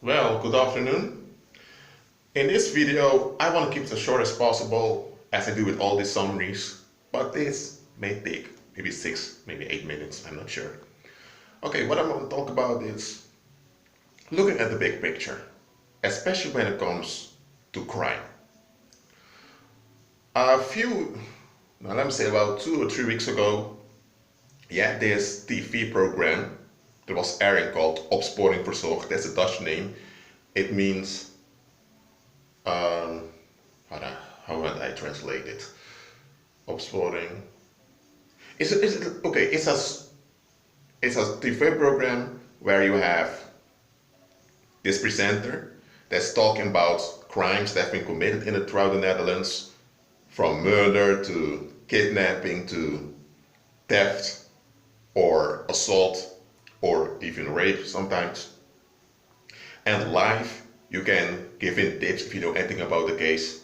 Well, good afternoon. In this video, I want to keep it as short as possible as I do with all these summaries, but this may take maybe 6, maybe 8 minutes, I'm not sure. Okay, what I'm going to talk about is looking at the big picture, especially when it comes to crime. Let me say about 2 or 3 weeks ago, this TV program that was airing called Opsporing Verzocht, that's a Dutch name. It means how would I translate it? Opsporing. It's a TV program where you have this presenter that's talking about crimes that have been committed throughout the Netherlands, from murder to kidnapping to theft or assault or even rape sometimes. And live, you can give in tips if you know anything about the case.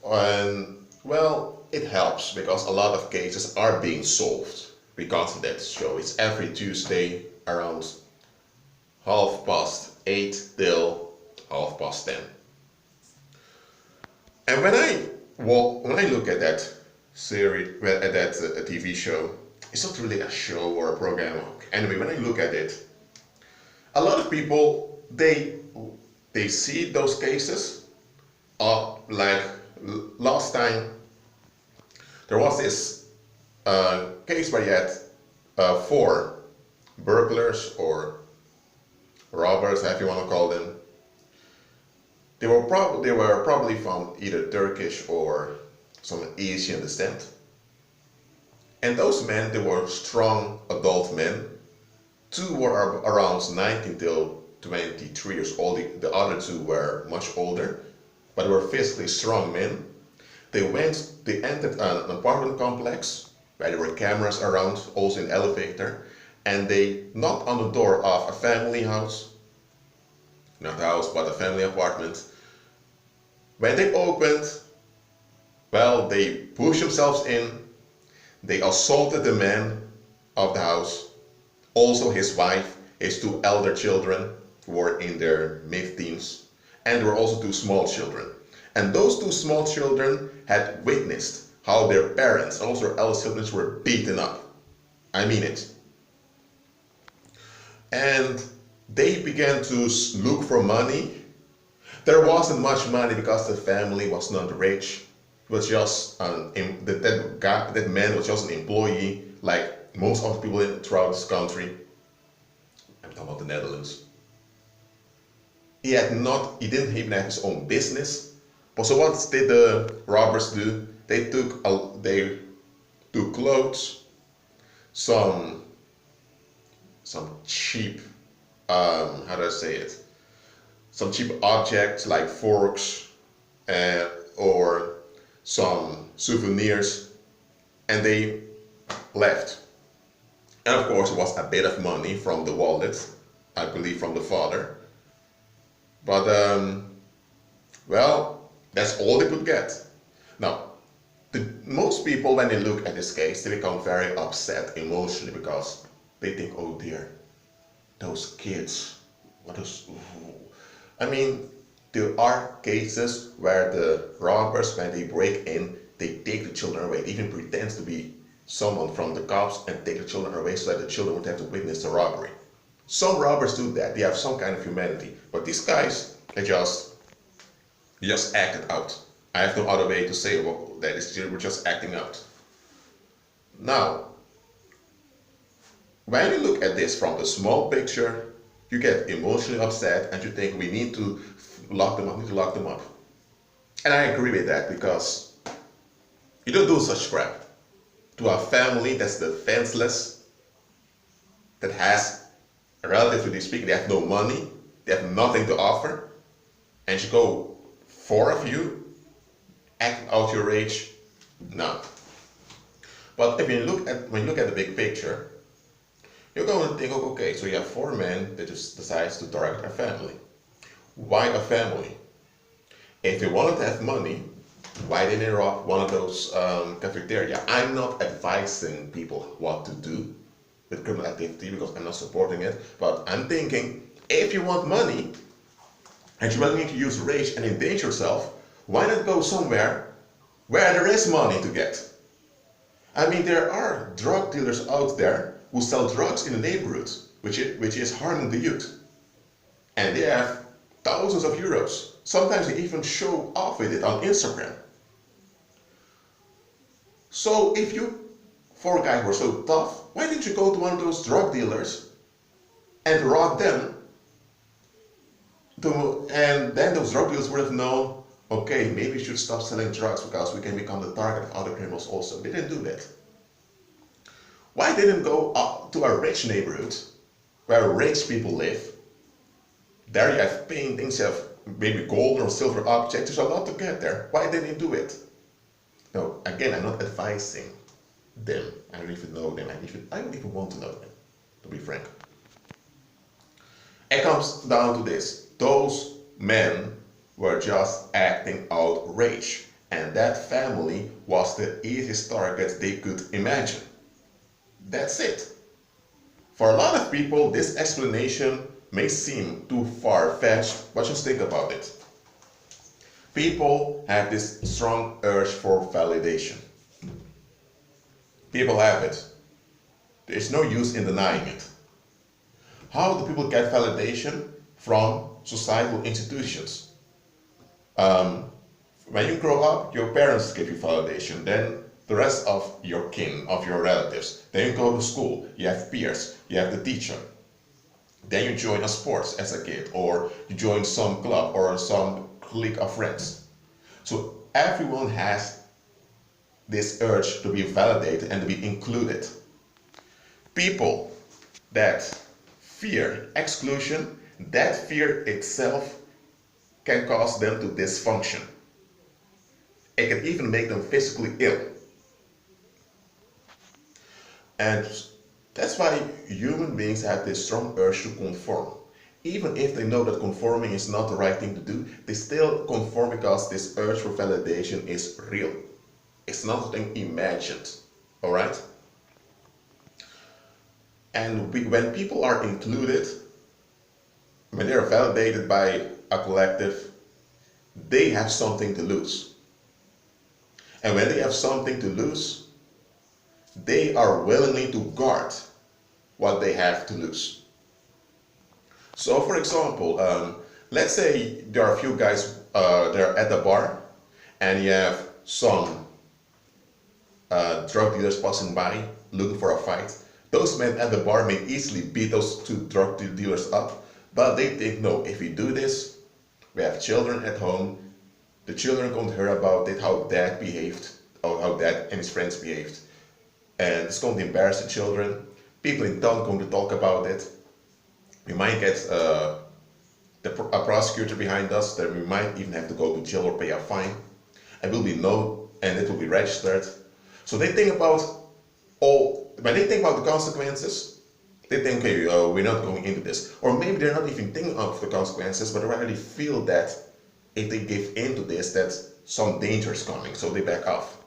And well, it helps because a lot of cases are being solved because of that show. It's every Tuesday around 8:30 till 10:30. And when I look at that series, at that TV show, it's not really a show or a program. Anyway, when I look at it, a lot of people they see those cases. Like last time, there was this case where you had 4 burglars or robbers, however you want to call them. They were probably from either Turkish or some Asian descent. And those men, they were strong adult men. 2 were around 19 till 23 years old. The other 2 were much older, but were physically strong men. They entered an apartment complex where there were cameras around, also in the elevator, and they knocked on the door of a family house. Not a house, but a family apartment. When they opened, well, they pushed themselves in. They assaulted the man of the house, also his wife, his 2 elder children who were in their mid-teens, and there were also 2 small children. And those 2 small children had witnessed how their parents, and also their elder siblings, were beaten up. I mean it. And they began to look for money. There wasn't much money because the family was not rich. It was just that man was just an employee, like most of the people throughout this country. I'm talking about the Netherlands. He didn't even have his own business. But so what did the robbers do? They took clothes, some cheap, some cheap objects like forks, or some souvenirs, and they left. And of course, it was a bit of money from the wallet, I believe from the father. But well, that's all they could get. Now, most people, when they look at this case, they become very upset emotionally because they think, oh dear, those kids, I mean, there are cases where the robbers, when they break in, they take the children away. They even pretend to be someone from the cops and take the children away so that the children would have to witness the robbery. Some robbers do that. They have some kind of humanity. But these guys, they just acted out. I have no other way to say they were just acting out. Now, when you look at this from the small picture, you get emotionally upset and you think we need to lock them up, And I agree with that because you don't do such crap to a family that's defenseless, that has, relatively speaking, they have no money, they have nothing to offer, and you go 4 of you acting out your rage. No. But when you look at the big picture, you're going to think, okay, so you have 4 men that just decides to target a family. Why a family? If they wanted to have money, why didn't they rob one of those cafeteria? I'm not advising people what to do with criminal activity because I'm not supporting it, but I'm thinking, if you want money and you really need to use rage and endanger yourself, why not go somewhere where there is money to get? I mean, there are drug dealers out there who sell drugs in the neighborhood, which is harming the youth. And they have thousands of euros. Sometimes they even show off with it on Instagram. So if you four guys were so tough, why didn't you go to one of those drug dealers and rob them? And then those drug dealers would have known, okay, maybe we should stop selling drugs because we can become the target of other criminals also. They didn't do that. Why didn't go up to a rich neighborhood where rich people live? There you have paintings, you have maybe gold or silver objects. There's a lot to get there. Why didn't you do it? No, again, I'm not advising them. I don't even know them. I don't even want to know them, to be frank. It comes down to this. Those men were just acting out rage. And that family was the easiest target they could imagine. That's it. For a lot of people, this explanation may seem too far-fetched, but just think about it. People have this strong urge for validation. People have it. There's no use in denying it. How do people get validation? From societal institutions. When you grow up, your parents give you validation, then the rest of your kin, of your relatives. Then you go to school, you have peers, you have the teacher. Then you join a sports as a kid, or you join some club or some clique of friends. So everyone has this urge to be validated and to be included. People that fear exclusion, that fear itself can cause them to dysfunction. It can even make them physically ill. And that's why human beings have this strong urge to conform. Even if they know that conforming is not the right thing to do, they still conform because this urge for validation is real. It's not something imagined, all right? And when people are included, when they are validated by a collective, they have something to lose. And when they have something to lose, they are willingly to guard what they have to lose. So for example, let's say there are a few guys they're at the bar and you have some drug dealers passing by looking for a fight. Those men at the bar may easily beat those two drug dealers up, but they think, no, if we do this, we have children at home, the children are going to hear about it, how dad behaved, or how dad and his friends behaved. And it's going to embarrass the children. People in town are going to talk about it. We might get a prosecutor behind us, that we might even have to go to jail or pay a fine. And it will be registered. So they think about when they think about the consequences, they think, okay, we're not going into this. Or maybe they're not even thinking of the consequences, but they already feel that if they give in to this, that some danger is coming, so they back off.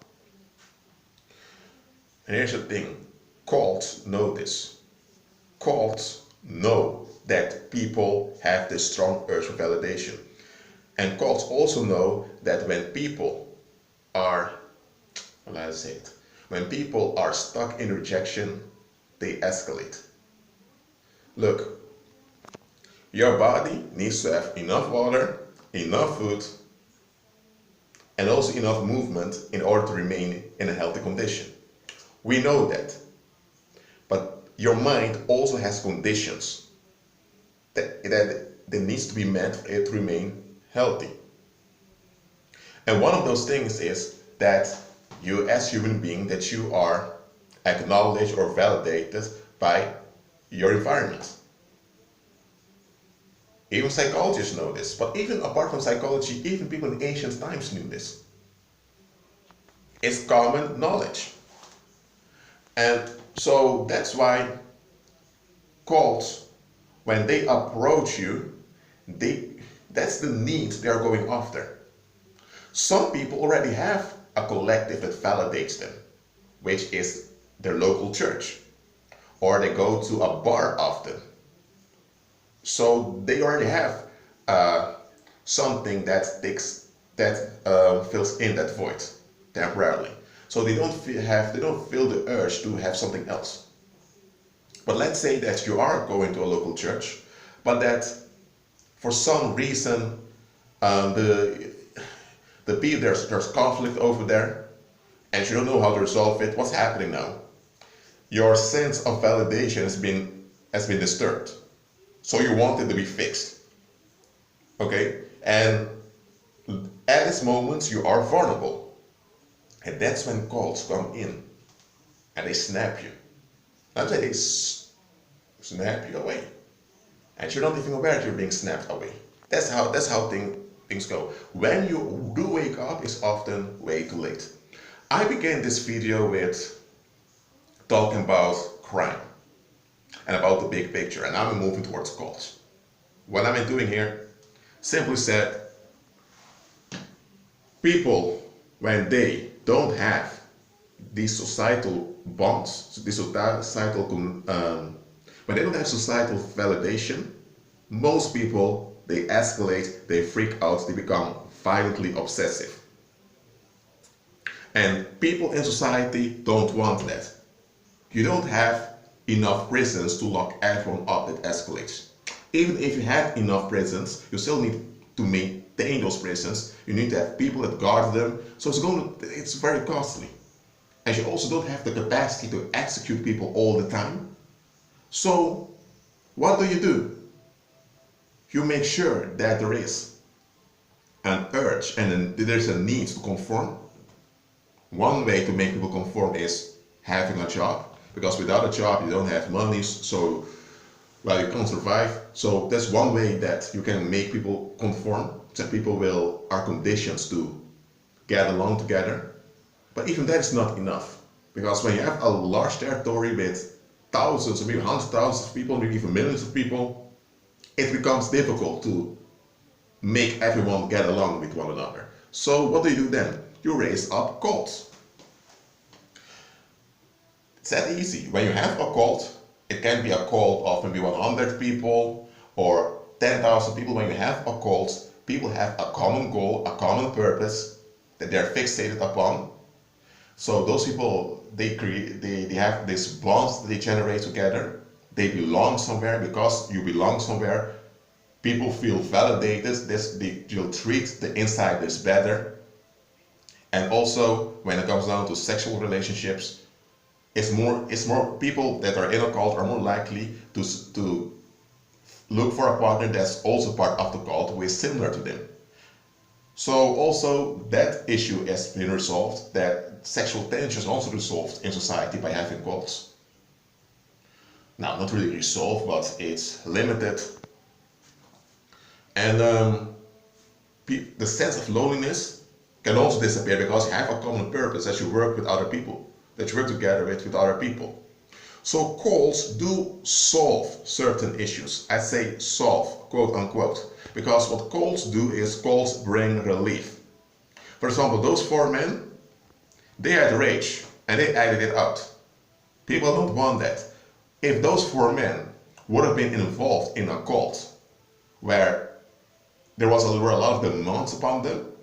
And here's the thing, cults know this. Cults know that people have this strong urge for validation. And cults also know that when people are, when people are stuck in rejection, they escalate. Look, your body needs to have enough water, enough food, and also enough movement in order to remain in a healthy condition. We know that. But your mind also has conditions that needs to be met for it to remain healthy. And one of those things is that you as human being, that you are acknowledged or validated by your environment. Even psychologists know this, but even apart from psychology, even people in ancient times knew this. It's common knowledge. And so that's why cults, when they approach you, that's the need they are going after. Some people already have a collective that validates them, which is their local church. or they go to a bar often. So they already have something that fills in that void temporarily. So they don't feel the urge to have something else. But let's say that you are going to a local church, but that for some reason there's conflict over there, and you don't know how to resolve it. What's happening now? Your sense of validation has been disturbed. So you want it to be fixed. Okay? And at this moment you are vulnerable. And that's when cults come in and they snap you. That's why they snap you away. And you're not even aware that you're being snapped away. That's how things go. When you do wake up, it's often way too late. I began this video with talking about crime and about the big picture, and now I'm moving towards cults. What am I doing here? Simply said, people, when they don't have these societal bonds, when they don't have societal validation, most people, they escalate, they freak out, they become violently obsessive. And people in society don't want that. You don't have enough prisons to lock everyone up that escalates. Even if you have enough prisons, you still need to maintain those prisons. You need to have people that guard them. So it's very costly. And you also don't have the capacity to execute people all the time. So what do? You make sure that there is an urge and there's a need to conform. One way to make people conform is having a job, because without a job you don't have money, so you can't survive. So that's one way that you can make people conform, that people are conditioned to get along together. But even that is not enough, because when you have a large territory with thousands, maybe hundreds of thousands of people, maybe even millions of people, it becomes difficult to make everyone get along with one another. So what do then? You raise up cults. It's that easy. When you have a cult, it can be a cult of maybe 100 people or 10,000 people. When you have a cult, people have a common goal, a common purpose that they're fixated upon. So those people, they have these bonds that they generate together. They belong somewhere. Because you belong somewhere, people feel validated. You'll treat the insiders better. And also, when it comes down to sexual relationships, it's more people that are in a cult are more likely to look for a partner that's also part of the cult who is similar to them. So also that issue has been resolved, that sexual tension is also resolved in society by having cults. Now, not really resolved, but it's limited. And the sense of loneliness can also disappear because you have a common purpose, that you work with other people, that you work together with other people. So cults do solve certain issues. I say solve, quote unquote, because what cults do is cults bring relief. For example, those 4 men, they had rage and they acted it out. People don't want that. If those 4 men would have been involved in a cult where there were a lot of demands upon them,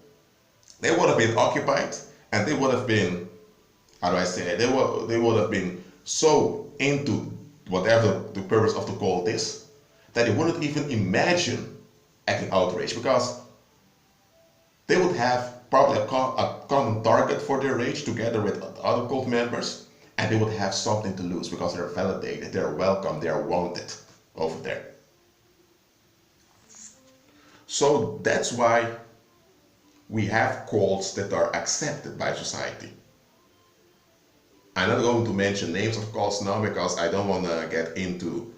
they would have been occupied and they would have been, how do I say it, they would have been so into whatever the purpose of the cult is that they wouldn't even imagine acting outrage, because they would have probably a common target for their rage together with other cult members, and they would have something to lose because they're validated, they're welcome, they're wanted over there. So that's why we have cults that are accepted by society. I'm not going to mention names of cults now because I don't want to get into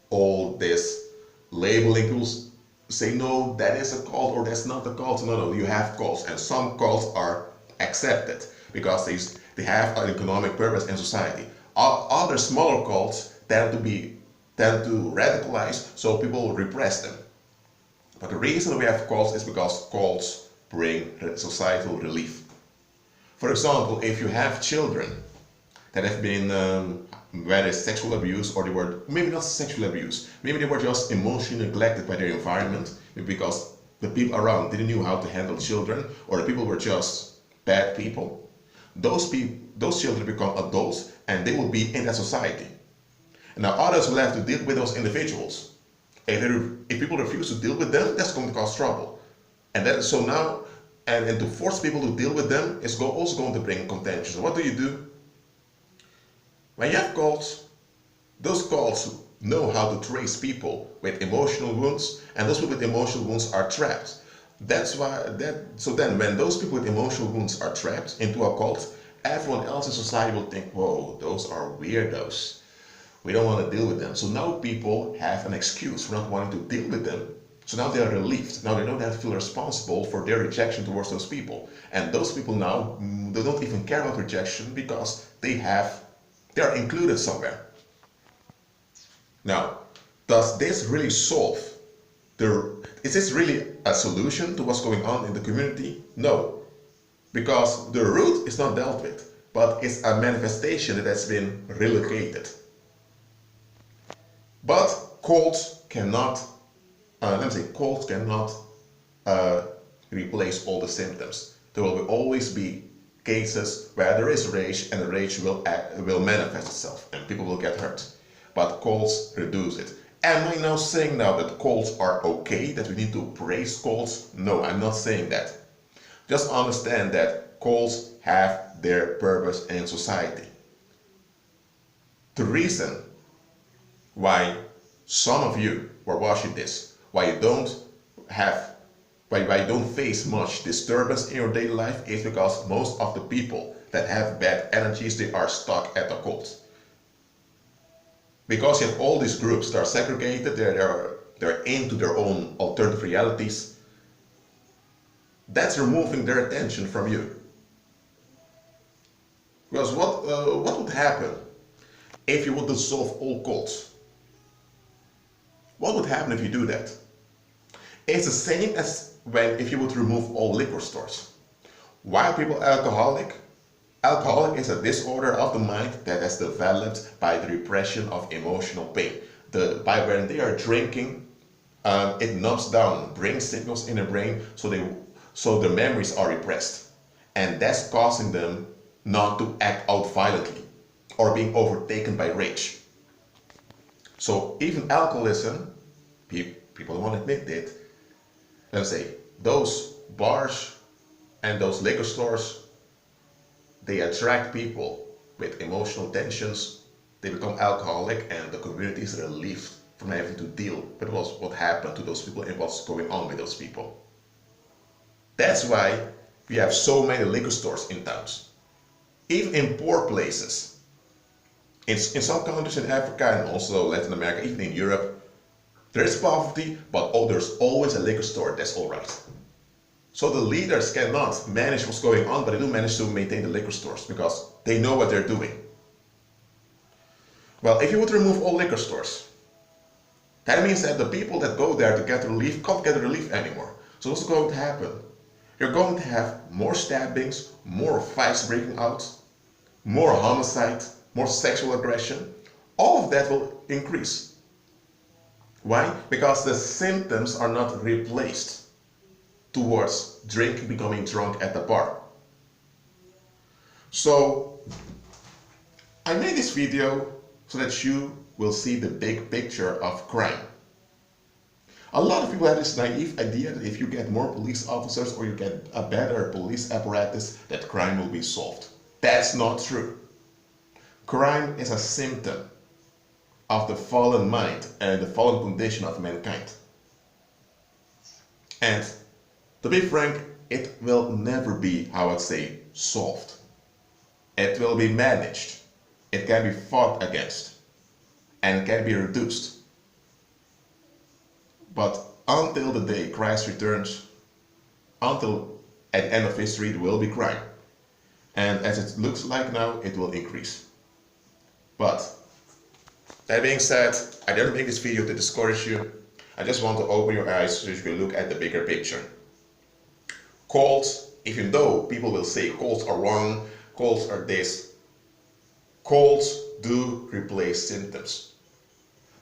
all this labeling. People say, no, that is a cult or that's not a cult. No, you have cults, and some cults are accepted because they have an economic purpose in society. Other smaller cults tend to radicalize, so people repress them. But the reason we have cults is because cults bring societal relief. For example, if you have children that have been whether it's sexual abuse or they were maybe not sexual abuse, maybe they were just emotionally neglected by their environment because the people around didn't know how to handle children, or the people were just bad people. Those children become adults and they will be in that society. And now others will have to deal with those individuals. If people refuse to deal with them, that's going to cause trouble. And that is so now, and to force people to deal with them is also going to bring contention. So what do? When you have cults, those cults know how to trace people with emotional wounds, and those people with emotional wounds are trapped. So then when those people with emotional wounds are trapped into a cult, everyone else in society will think, whoa, those are weirdos. We don't want to deal with them. So now people have an excuse for not wanting to deal with them. So now they are relieved. Now they don't have to feel responsible for their rejection towards those people. And those people now, they don't even care about rejection because they are included somewhere. Now, does this really solve is this really a solution to what's going on in the community? No, because the root is not dealt with, but it's a manifestation that has been relocated. But cults cannot, replace all the symptoms. There will always be cases where there is rage, and the rage will manifest itself and people will get hurt. But cults reduce it. Am I now saying that cults are okay, that we need to praise cults? No, I'm not saying that. Just understand that cults have their purpose in society. The reason why some of you who are watching this, why you don't face much disturbance in your daily life is because most of the people that have bad energies, they are stuck at the cult. Because you have all these groups that are segregated, they're into their own alternative realities. That's removing their attention from you. Because what would happen if you would dissolve all cults? What would happen if you do that? It's the same as if you would remove all liquor stores. Why are people alcoholic? Alcoholic is a disorder of the mind that has developed by the repression of emotional pain. By when they are drinking, it numbs down brain signals in the brain, so the memories are repressed, and that's causing them not to act out violently or being overtaken by rage. So even alcoholism, people don't want to admit it. Let's say those bars and those liquor stores, they attract people with emotional tensions. They become alcoholic, and the community is relieved from having to deal with what happened to those people and what's going on with those people. That's why we have so many liquor stores in towns. Even in poor places. In some countries in Africa and also Latin America, even in Europe, there is poverty, but there's always a liquor store that's alright. So the leaders cannot manage what's going on, but they do manage to maintain the liquor stores because they know what they're doing. Well, if you would remove all liquor stores, that means that the people that go there to get relief can't get relief anymore. So what's going to happen? You're going to have more stabbings, more fights breaking out, more homicide, more sexual aggression. All of that will increase. Why? Because the symptoms are not replaced towards drinking, becoming drunk at the bar. So I made this video so that you will see the big picture of crime. A lot of people have this naive idea that if you get more police officers or you get a better police apparatus, that crime will be solved. That's not true. Crime is a symptom of the fallen mind and the fallen condition of mankind. And to be frank, it will never be, how I'd say, solved. It will be managed. It can be fought against. And it can be reduced. But until the day Christ returns, until at the end of history, there will be crime. And as it looks like now, it will increase. But that being said, I didn't make this video to discourage you. I just want to open your eyes so you can look at the bigger picture. Cults, even though people will say cults are wrong, cults are this, cults do replace symptoms.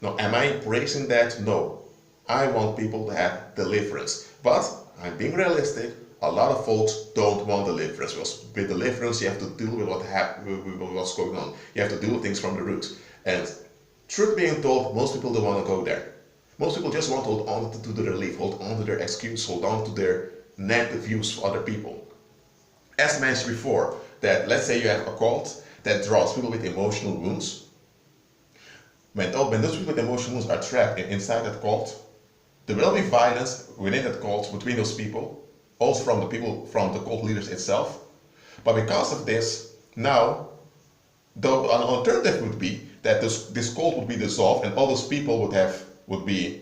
Now, am I praising that? No. I want people to have deliverance. But I'm being realistic. A lot of folks don't want deliverance. Because with deliverance, you have to deal with what's going on. You have to deal with things from the roots. And truth being told, most people don't want to go there. Most people just want to hold on to the relief, hold on to their excuse, hold on to their negative views for other people. As mentioned before, that let's say you have a cult that draws people with emotional wounds. When those people with emotional wounds are trapped inside that cult, there will be violence within that cult between those people, also from the people, from the cult leaders itself. But because of this, now, an alternative would be that this cult would be dissolved and all those people would be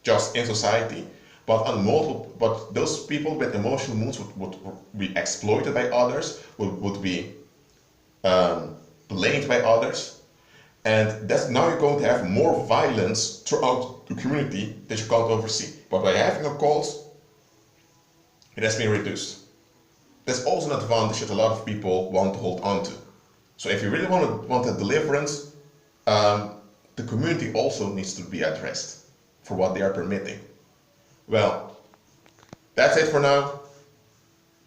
just in society. But those people with emotional wounds would be exploited by others, would be blamed by others. And that's now you're going to have more violence throughout the community that you can't oversee. But by having a cult, it has been reduced. That's also an advantage that a lot of people want to hold on to. So if you really want a deliverance, the community also needs to be addressed for what they are permitting. Well, that's it for now.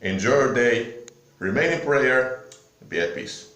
Enjoy your day, remain in prayer, and be at peace.